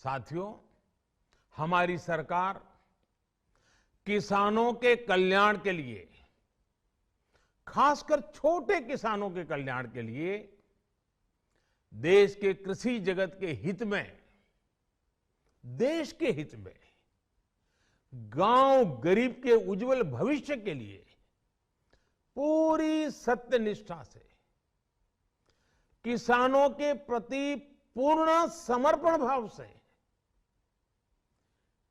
साथियों, हमारी सरकार किसानों के कल्याण के लिए, खासकर छोटे किसानों के कल्याण के लिए देश के कृषि जगत के हित में, देश के हित में, गांव गरीब के उज्जवल भविष्य के लिए पूरी सत्यनिष्ठा से, किसानों के प्रति पूर्ण समर्पण भाव से,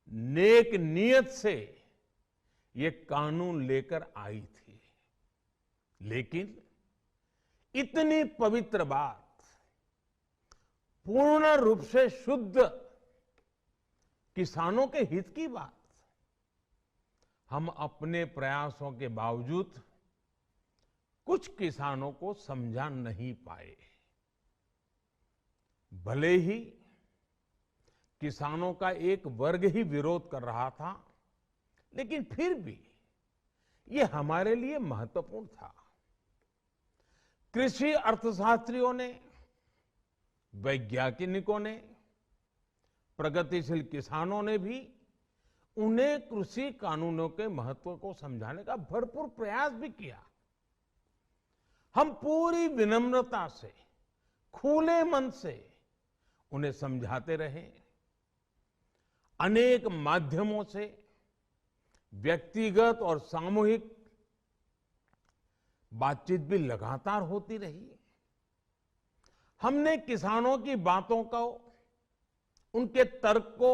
नेक नियत से ये कानून लेकर आई थी। लेकिन इतनी पवित्र बात, पूर्ण रूप से शुद्ध किसानों के हित की बात, हम अपने प्रयासों के बावजूद कुछ किसानों को समझा नहीं पाए। भले ही किसानों का एक वर्ग ही विरोध कर रहा था, लेकिन फिर भी ये हमारे लिए महत्वपूर्ण था। कृषि अर्थशास्त्रियों ने, वैज्ञानिकों ने, प्रगतिशील किसानों ने भी उन्हें कृषि कानूनों के महत्व को समझाने का भरपूर प्रयास भी किया। हम पूरी विनम्रता से, खुले मन से उन्हें समझाते रहे। अनेक माध्यमों से व्यक्तिगत और सामूहिक बातचीत भी लगातार होती रही। हमने किसानों की बातों को, उनके तर्क को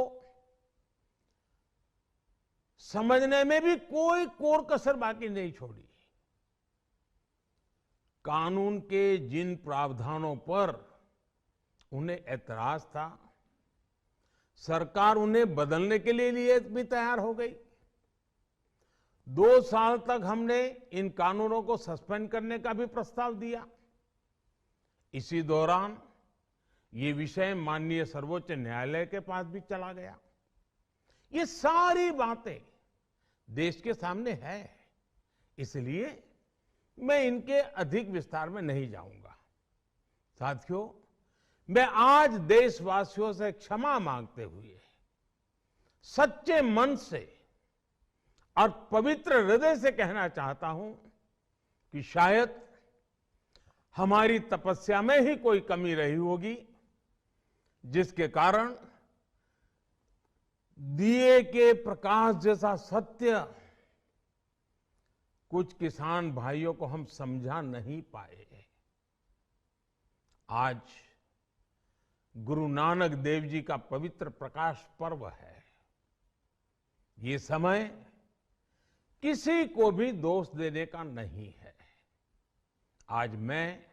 समझने में भी कोई कोर कसर बाकी नहीं छोड़ी। कानून के जिन प्रावधानों पर उन्हें ऐतराज था, सरकार उन्हें बदलने के लिए भी तैयार हो गई। 2 साल तक हमने इन कानूनों को सस्पेंड करने का भी प्रस्ताव दिया। इसी दौरान ये विषय माननीय सर्वोच्च न्यायालय के पास भी चला गया। ये सारी बातें देश के सामने है, इसलिए मैं इनके अधिक विस्तार में नहीं जाऊंगा। साथियों, मैं आज देशवासियों से क्षमा मांगते हुए सच्चे मन से और पवित्र हृदय से कहना चाहता हूं कि शायद हमारी तपस्या में ही कोई कमी रही होगी, जिसके कारण दिए के प्रकाश जैसा सत्य कुछ किसान भाइयों को हम समझा नहीं पाए। आज गुरु नानक देव जी का पवित्र प्रकाश पर्व है। ये समय किसी को भी दोष देने का नहीं है। आज मैं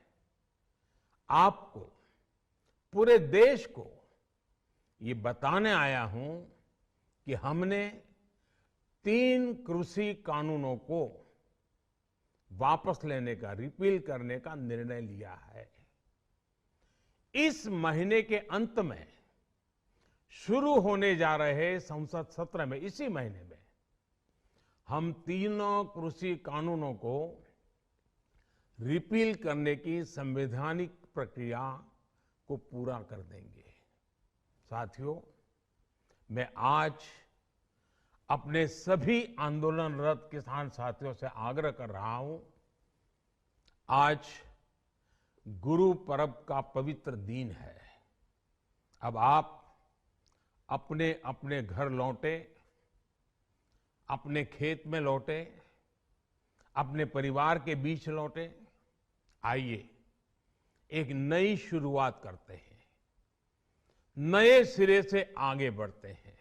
आपको, पूरे देश को ये बताने आया हूं कि हमने 3 कृषि कानूनों को वापस लेने का, रिपील करने का निर्णय लिया है। इस महीने के अंत में शुरू होने जा रहे संसद सत्र में, इसी महीने में, हम 3 कृषि कानूनों को रिपील करने की संवैधानिक प्रक्रिया को पूरा कर देंगे। साथियों, मैं आज अपने सभी आंदोलनरत किसान साथियों से आग्रह कर रहा हूं, आज गुरु पर्व का पवित्र दिन है। अब आप अपने अपने घर लौटे, अपने खेत में लौटे, अपने परिवार के बीच लौटे। आइए एक नई शुरुआत करते हैं, नए सिरे से आगे बढ़ते हैं।